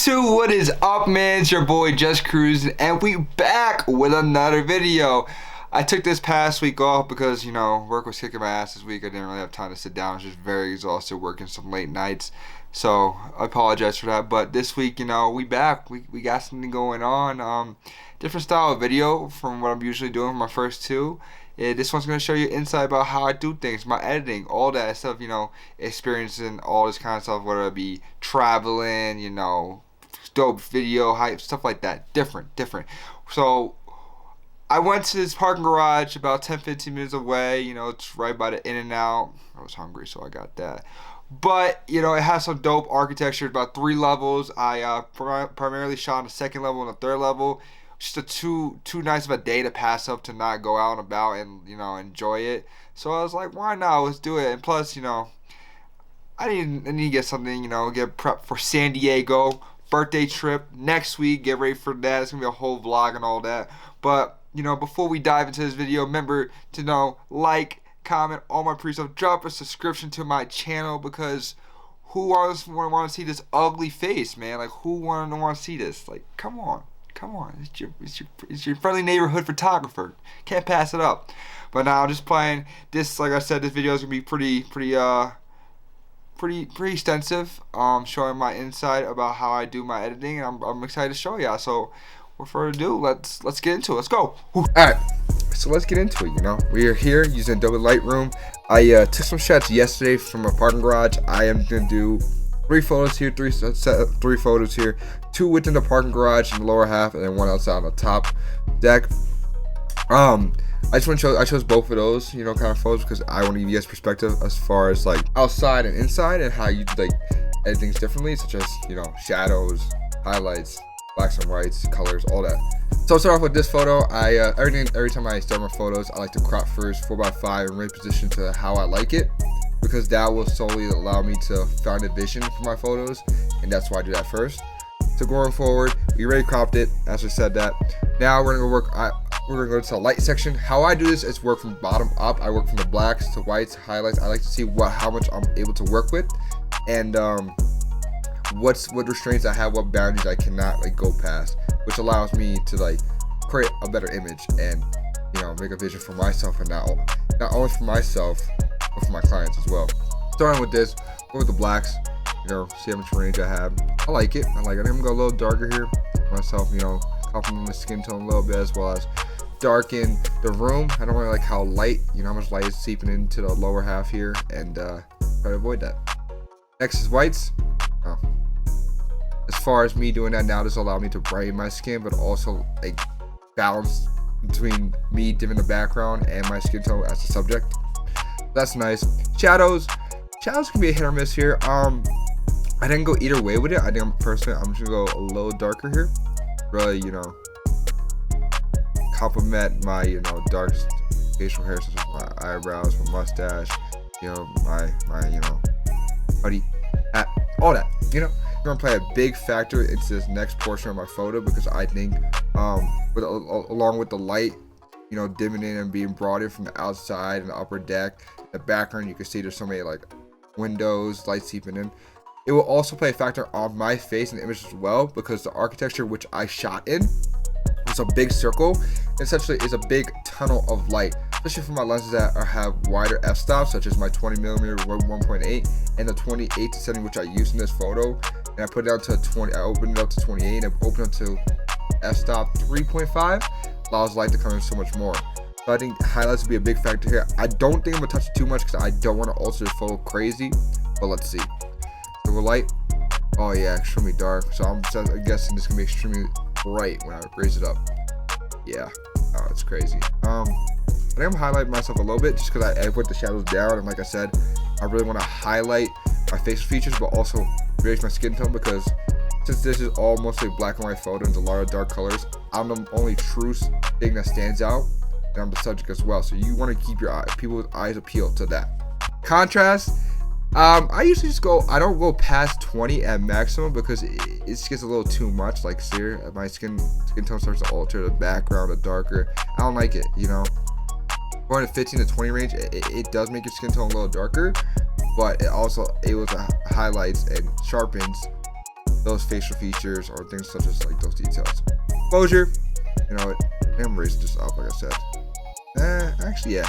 YouTube, what is up, man? It's your boy Just Cruising, and we back with another video. I took this past week off because, work was kicking my ass this week. I didn't really have time to sit down. I was just very exhausted working some late nights. So I apologize for that. But this week, we back. We got something going on. Different style of video from what I'm usually doing for my first two. This one's going to show you insight about how I do things, my editing, all that stuff, experiencing all this kind of stuff, whether it be traveling, dope video, hype, stuff like that. Different. So I went to this parking garage about 10-15 minutes away. It's right by the In-N-Out. I was hungry, so I got that. But, it has some dope architecture, about 3 levels. I primarily shot on the 2nd level and the 3rd level. Just too nice of a day to pass up to not go out and about and enjoy it. So I was like, why not? Let's do it. And plus, I need to get something, get prepped for San Diego birthday trip next week. Get ready for that. It's gonna be a whole vlog and all that. But before we dive into this video, remember to like, comment, all my pre-stuff. Drop a subscription to my channel because who wants to see this ugly face, man? Like, who want to see this? Like, come on. It's your friendly neighborhood photographer. Can't pass it up. But now I'm just playing this. Like I said, this video is gonna be pretty extensive. Showing my insight about how I do my editing, and I'm excited to show y'all. So, without further ado, let's get into it. Let's go. All right. So let's get into it. We are here using Adobe Lightroom. I took some shots yesterday from a parking garage. I am gonna do 3 photos here, 3 photos here, 2 within the parking garage in the lower half, and then 1 outside on the top deck. I just want to show. I chose both of those, kind of photos because I want to give you guys perspective as far as like outside and inside, and how you edit things differently, such as shadows, highlights, blacks and whites, colors, all that. So I'll start off with this photo. Every time I start my photos, I like to crop first 4x5 and reposition to how I like it, because that will solely allow me to find a vision for my photos, and that's why I do that first. So going forward, we already cropped it, as I said that. Now we're gonna go to the light section. How I do this is work from bottom up. I work from the blacks to whites, highlights. I like to see how much I'm able to work with, and what restraints I have, what boundaries I cannot go past, which allows me to create a better image and make a vision for myself, and not only for myself but for my clients as well. Starting with this, go with the blacks. See how much range I have. I like it. I'm gonna go a little darker here for myself. Complement my skin tone a little bit, as well as darken the room. I don't really like how light, how much light is seeping into the lower half here, and try to avoid that. Next is whites. As far as me doing that now, this will allow me to brighten my skin, but also balance between me dimming the background and my skin tone as the subject. That's nice. Shadows can be a hit or miss here. I didn't go either way with it. I think I'm just gonna go a little darker here. Really, complement my dark facial hair, such as my eyebrows, my mustache, my hoodie, hat, all that. I'm gonna play a big factor into this next portion of my photo, because I think along with the light, dimming in and being brought in from the outside and the upper deck, the background, you can see there's so many windows, light seeping in. It will also play a factor on my face and image as well, because the architecture which I shot in was a big circle. Essentially, is a big tunnel of light, especially for my lenses that have wider f-stops, such as my 20mm 1.8 and the 28 to 70, which I used in this photo. And I put it down to 20. I opened it up to 28, and I opened it up to f-stop 3.5. Allows light to come in so much more. So I think highlights will be a big factor here. I don't think I'm gonna touch it too much because I don't want to alter this photo crazy, but let's see. Silver light. Oh yeah, extremely dark. So I'm guessing this is gonna be extremely bright when I raise it up. Yeah. Oh, it's crazy. I think I'm gonna highlight myself a little bit just because I put the shadows down, and like I said, I really want to highlight my facial features, but also raise my skin tone, because since this is all mostly black and white photo and a lot of dark colors, I'm the only true thing that stands out, and I'm the subject as well. So you want to keep people's eyes appealed to that. Contrast. I usually I don't go past 20 at maximum, because it just gets a little too much. See, my skin tone starts to alter, the background, the darker. I don't like it, Going to 15 to 20 range, it does make your skin tone a little darker, but it also able to highlights and sharpens those facial features or things such as like those details. Exposure, you know, I'm raising this up like I said. Actually, yeah.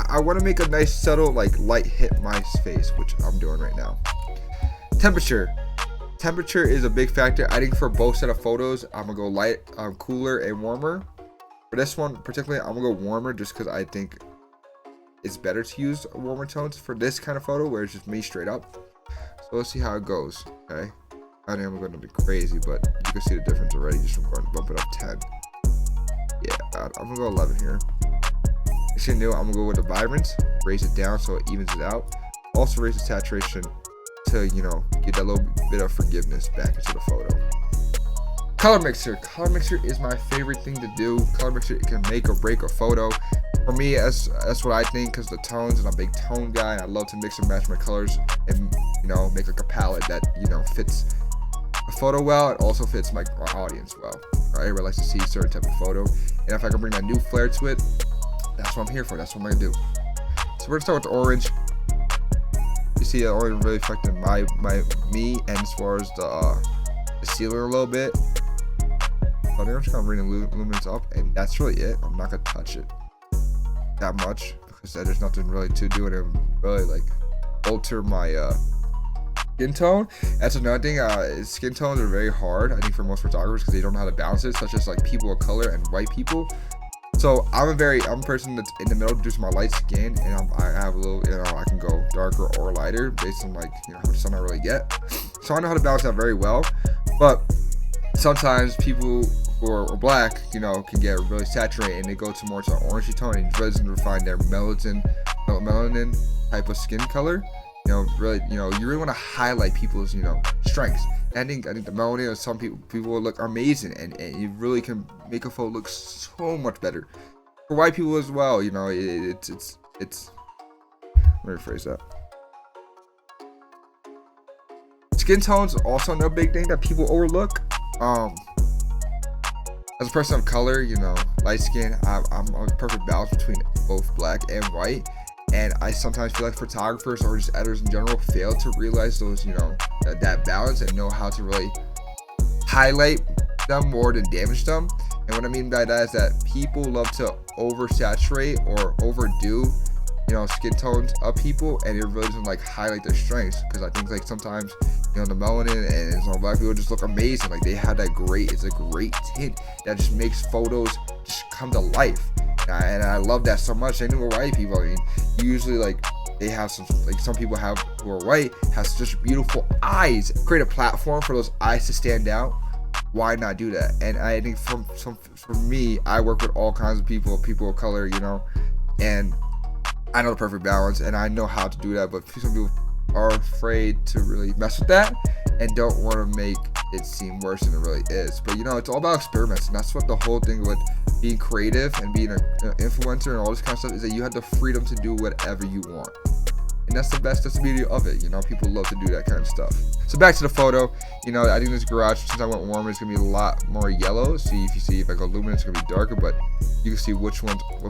I want to make a nice subtle like light hit my face, which I'm doing right now. Temperature is a big factor. I think for both set of photos, I'm gonna go light, cooler and warmer. For this one particularly, I'm gonna go warmer just because I think it's better to use warmer tones for this kind of photo where it's just me straight up. So let's see how it goes. Okay, I think I'm going to be crazy, but you can see the difference already just from going to bump it up 10. Yeah, I'm gonna go 11 here. Actually, new, I'm gonna go with the vibrance, raise it down so it evens it out. Also raise the saturation to, you know, get that little bit of forgiveness back into the photo. Color mixer is my favorite thing to do. Color mixer can make or break a photo. For me, that's what I think, because the tones, and I'm a big tone guy, and I love to mix and match my colors and, you know, make like a palette that, you know, fits a photo well. It also fits my audience well. Everybody likes to see a certain type of photo, and if I can bring that new flair to it, that's what I'm here for. That's what I'm gonna do. So we're gonna start with the orange. You see that orange really affected me, and as far as the ceiling a little bit. So I'm just gonna bring the luminance up, and that's really it. I'm not gonna touch it that much because there's nothing really to do, and it really like alter my skin tone. That's another thing. Skin tones are very hard, I think, for most photographers because they don't know how to balance it, such as like people of color and white people. So I'm a person that's in the middle due to my light skin, and I have a little, you know, I can go darker or lighter based on like, you know, how much sun I really get. So I know how to balance that very well. But sometimes people who are black, you know, can get really saturated and they go to more to an orangey tone and really to find their melanin type of skin color. You know, really, you know, you really want to highlight people's, you know, strengths. And I think the melanin of some people will look amazing, and you really can make a photo look so much better. For white people as well, you know, it's let me rephrase that. Skin tones are also another big thing that people overlook. As a person of color, you know, light skin, I'm a perfect balance between both black and white. And I sometimes feel like photographers or just editors in general fail to realize those, you know, that balance and know how to really highlight them more than damage them. And what I mean by that is that people love to oversaturate or overdo, you know, skin tones of people, and it really doesn't like highlight their strengths. Because I think like sometimes, you know, the melanin and some black people just look amazing. Like they have that it's a great tint that just makes photos just come to life. And I love that so much. I know white people, I mean, usually like they have some people have who are white have such beautiful eyes. Create a platform for those eyes to stand out. Why not do that? And I think for me, I work with all kinds of people of color, you know, and I know the perfect balance and I know how to do that. But some people are afraid to really mess with that and don't want to make it seem worse than it really is. But you know, it's all about experiments, and that's what the whole thing with being creative and being an influencer and all this kind of stuff is, that you have the freedom to do whatever you want. And that's the beauty of it. You know, people love to do that kind of stuff. So back to the photo, you know, I think this garage, since I went warmer, it's gonna be a lot more yellow. See, if I go luminous, it's gonna be darker, but you can see what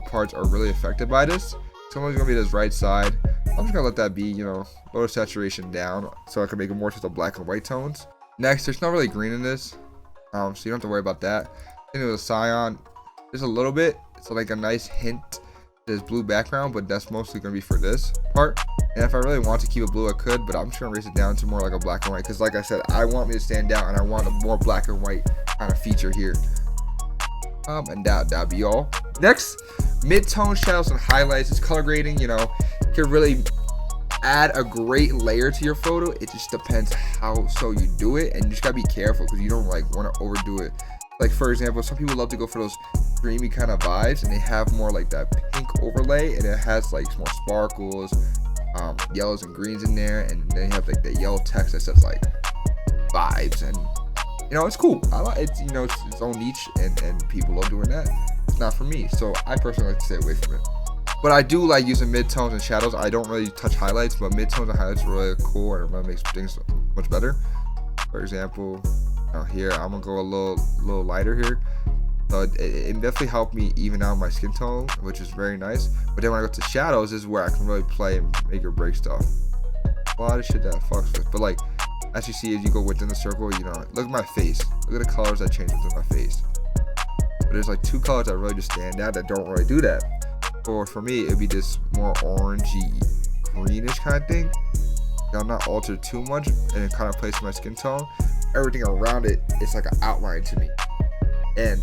parts are really affected by this. Someone's gonna be this right side. I'm just gonna let that be, you know, lower saturation down so I can make it more to the black and white tones. Next, there's not really green in this, so you don't have to worry about that. And with a cyan, there's a little bit. It's like a nice hint. There's blue background, but that's mostly gonna be for this part. And if I really want to keep it blue, I could, but I'm just gonna raise it down to more like a black and white, because like I said, I want me to stand out and I want a more black and white kind of feature here. And that'll be all. Next, mid-tone shadows and highlights. It's color grading, you know, can really add a great layer to your photo. It just depends how you do it, and you just gotta be careful because you don't like want to overdo it. Like for example, some people love to go for those dreamy kind of vibes, and they have more like that pink overlay, and it has like more sparkles, yellows and greens in there, and they have like the yellow text that says like vibes, and you know, it's cool. I like it, you know, it's its own niche, and people love doing that. It's not for me, so I personally like to stay away from it. But I do like using mid-tones and shadows. I don't really touch highlights, but mid-tones and highlights are really cool, and it really makes things much better. For example, here I'm gonna go a little lighter here. So it definitely helped me even out my skin tone, which is very nice. But then when I go to shadows, this is where I can really play and make or break stuff. A lot of shit that I fucks with. But like as you see, as you go within the circle, you know, look at my face. Look at the colors that change within my face. But there's like 2 colors that really just stand out that don't really do that. Or for me, it'd be this more orangey, greenish kind of thing. I'll not alter too much, and it kind of plays to my skin tone. Everything around it, it's like an outline to me. And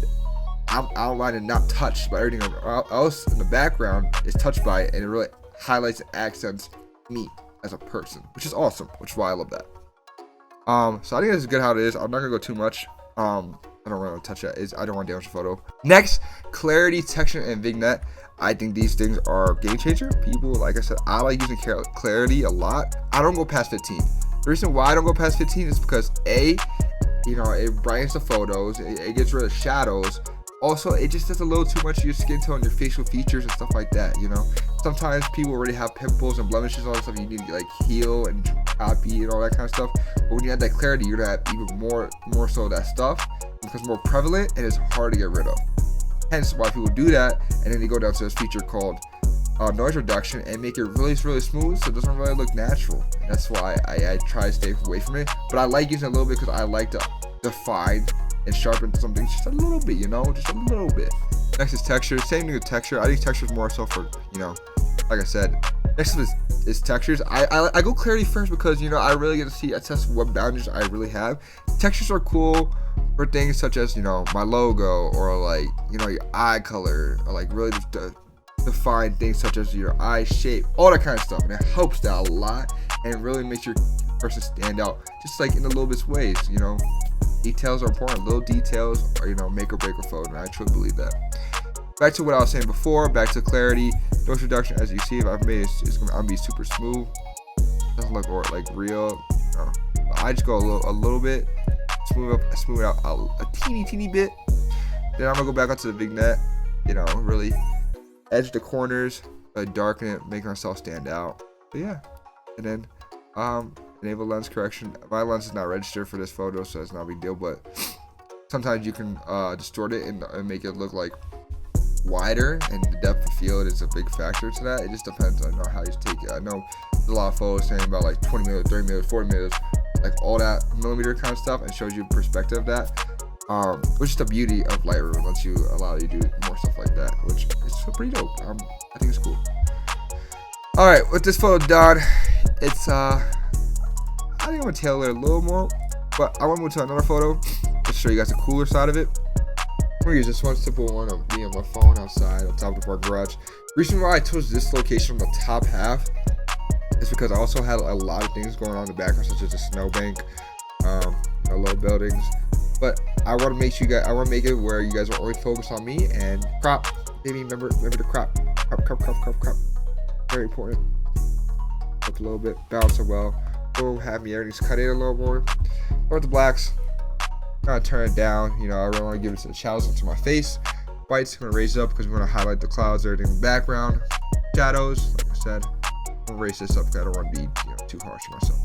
I'm outlined and not touched, but everything else in the background is touched by it, and it really highlights and accents me as a person, which is awesome, which is why I love that. So I think it's good how it is. I'm not gonna go too much. I don't want to touch that. I don't want to damage the photo. Next, clarity, texture, and vignette. I think these things are game changer. People, like I said, I like using clarity a lot. I don't go past 15. The reason why I don't go past 15 is because you know, it brightens the photos, it gets rid of shadows. Also, it just does a little too much to your skin tone, your facial features, and stuff like that, you know? Sometimes people already have pimples and blemishes, all that stuff you need to like heal and copy and all that kind of stuff. But when you add that clarity, you're gonna have even more so of that stuff. It becomes more prevalent and it's hard to get rid of. Hence why people do that, and then they go down to this feature called noise reduction and make it really smooth, so it doesn't really look natural. And that's why I try to stay away from it. But I like using it a little bit because I like to define and sharpen something just a little bit, you know, just a little bit. Next is texture. Same thing with texture. I think texture is more so for, you know, like I said. Next is textures. I go clarity first because, you know, I really get to see assess what boundaries I really have. Textures are cool for things such as, you know, my logo, or like, you know, your eye color, or like really just define things such as your eye shape, all that kind of stuff. And it helps that a lot, and it really makes your person stand out, just like in the little bit ways, you know. Details are important. Little details are, you know, make or break a photo, and I truly believe that. Back to what I was saying before, back to clarity, noise reduction. As you see, if I've made it, it's gonna be super smooth. Doesn't look like real. No. I just go a little bit, smooth it out a teeny bit. Then I'm gonna go back onto the vignette. You know, really edge the corners, darken it, make myself stand out. But yeah, and then enable lens correction. My lens is not registered for this photo, so it's not a big deal, but sometimes you can distort it and make it look like wider, and the depth of field is a big factor to that. It just depends on how you take it. I know there's a lot of photos saying about like 20 millimeters, 30 millimeters, 40 millimeters, like all that millimeter kind of stuff, and shows you perspective of that, which is the beauty of Lightroom. It lets you allow you to do more stuff like that, which is pretty dope. I think it's cool. All right, with this photo done, it's I think I'm gonna tailor it a little more, but I want to move to another photo to show you guys the cooler side of it. I'm gonna use this one simple one of me on my phone outside on top of our garage. Reason why I chose this location on the top half is because I also had a lot of things going on in the background, such as a snowbank, low buildings. But I want to make I want to make it where you guys are only focused on me and crop. Maybe remember to crop. Very important. Up a little bit, balance it well. Boom, have me everything's cut in a little more. Or the blacks. Kind of turn it down. You know, I really want to give it some shadows onto my face. White's gonna raise it up because we're gonna highlight the clouds, everything in the background. Shadows, like I said, I'm gonna raise this up because I don't want to be too harsh on myself.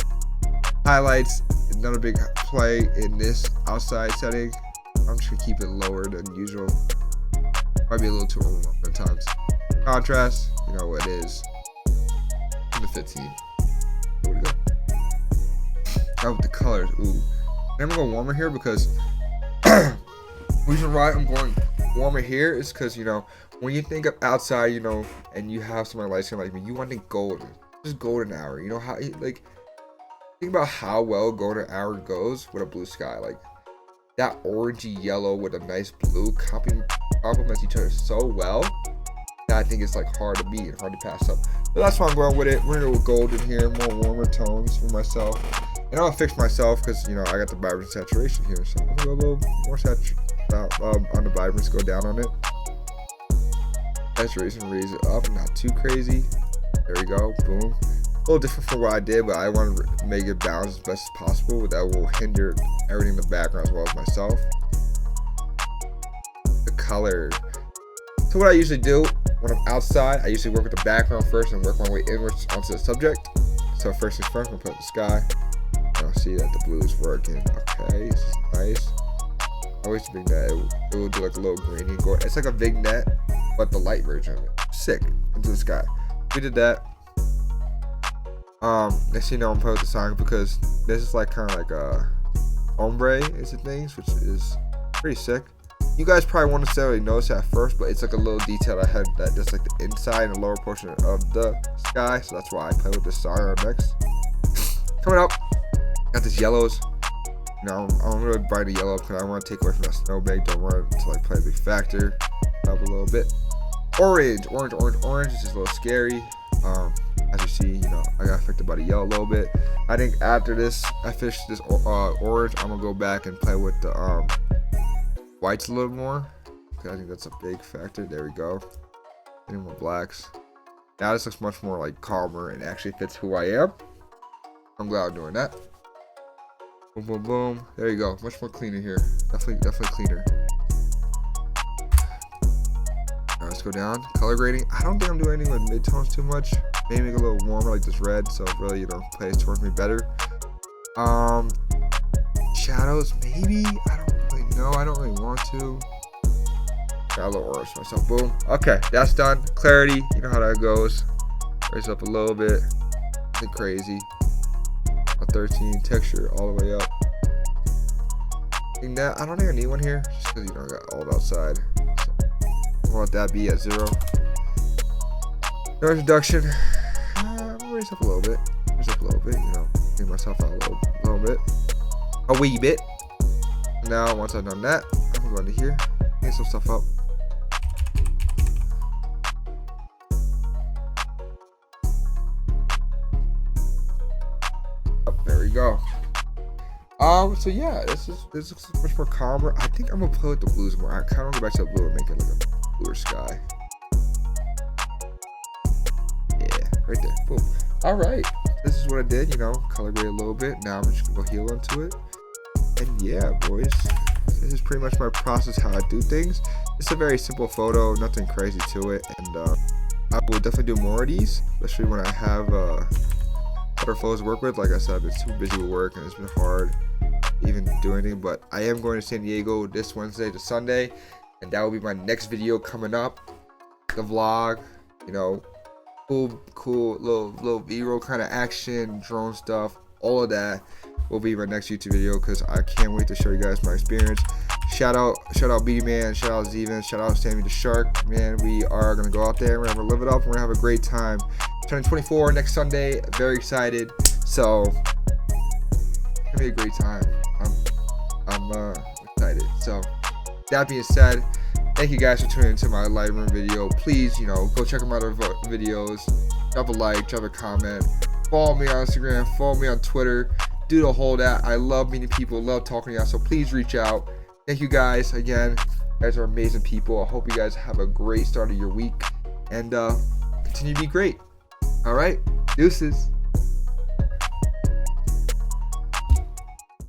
Highlights, another big play in this outside setting. I'm just gonna keep it lower than usual. Might be a little too overwhelming at times. Contrast, you know what it is. In the 15. There we go. Now with the colors, ooh. I'm gonna go warmer here because reason why I'm going warmer here is because, you know, when you think of outside, you know, and you have somebody light skin like me, you want to think golden, just golden hour. You know how, like, think about how well golden hour goes with a blue sky. Like that orangey yellow with a nice blue complements each other so well that I think it's like hard to beat and hard to pass up. But that's why I'm going with it. We're gonna go with gold in here, more warmer tones for myself. And I'll fix myself because, you know, I got the vibrance saturation here, so I'm gonna go a little more on the vibrance, go down on it. Saturation, raise it up, not too crazy. There we go, boom. A little different from what I did, but I want to make it balanced as best as possible. That will hinder everything in the background as well as myself. The color. So what I usually do when I'm outside, I usually work with the background first and work my way inwards onto the subject. So first things first, I'm gonna put the sky. I'll see that the blue is working. Okay, this is nice. I always think that it will do like a little greeny gold. It's like a vignette, but the light version of it. Sick. Into the sky. We did that. Next thing you know, I'm playing with the song because this is like kind of like a ombre is the things, which is pretty sick. You guys probably won't necessarily notice it at first, but it's like a little detail I had that just like the inside and the lower portion of the sky. So that's why I play with this song next. Coming up, got these yellows. You know, I'm really bright in yellow because I want to take away from that snowbank. Don't want it to like play a big factor. Up a little bit. Orange. This is a little scary. As you see, you know, I got affected by the yellow a little bit. I think after this, I finish this orange, I'm gonna go back and play with the whites a little more. I think that's a big factor. There we go. Any more blacks. Now this looks much more like calmer and actually fits who I am. I'm glad I'm doing that. Boom, boom, boom. There you go. Much more cleaner here. Definitely cleaner. Alright, let's go down. Color grading. I don't think I'm doing anything with midtones too much. Maybe make it a little warmer like this red, so it really, you know, plays towards me better. Shadows, maybe. I don't really know. I don't really want to. Got a little orange myself. Boom. Okay, that's done. Clarity. You know how that goes. Raise up a little bit. Nothing crazy. A 13 texture all the way up. I don't think I need one here, just because, you know, I got all outside. So I'll let that be at 0. No introduction. I'm gonna raise up a little bit. Raise up a little bit, you know, get myself out a little bit. A wee bit. Now, once I've done that, I'm gonna go into here, clean some stuff up. There we go. So yeah, this looks much more calmer. I think I'm gonna play with the blues more. I kind of go back to the blue and make it like a bluer sky. Yeah, right there. Boom. All right, this is what I did. You know, color grade a little bit. Now I'm just gonna go heal into it. And yeah, boys, this is pretty much my process how I do things. It's a very simple photo, nothing crazy to it, and I will definitely do more of these, especially when I have other photos to work with. Like I said, I've been super busy with work and it's been hard even do anything, but I am going to San Diego this Wednesday to Sunday, and that will be my next video coming up. The vlog, you know, cool little B-roll kind of action, drone stuff, all of that will be my next YouTube video because I can't wait to show you guys my experience. Shout out BD Man, shout out Zeven, shout out Sammy the Shark. Man, we are gonna go out there, we're gonna live it up, we're gonna have a great time. Turning 24 next Sunday, very excited. So it's gonna be a great time. I'm excited. So that being said, thank you guys for tuning into my Lightroom video. Please, you know, go check out my other videos. Drop a like, drop a comment. Follow me on Instagram, follow me on Twitter. Do the whole that. I love meeting people, love talking to y'all. So please reach out. Thank you guys again. You guys are amazing people. I hope you guys have a great start of your week and continue to be great. All right, deuces.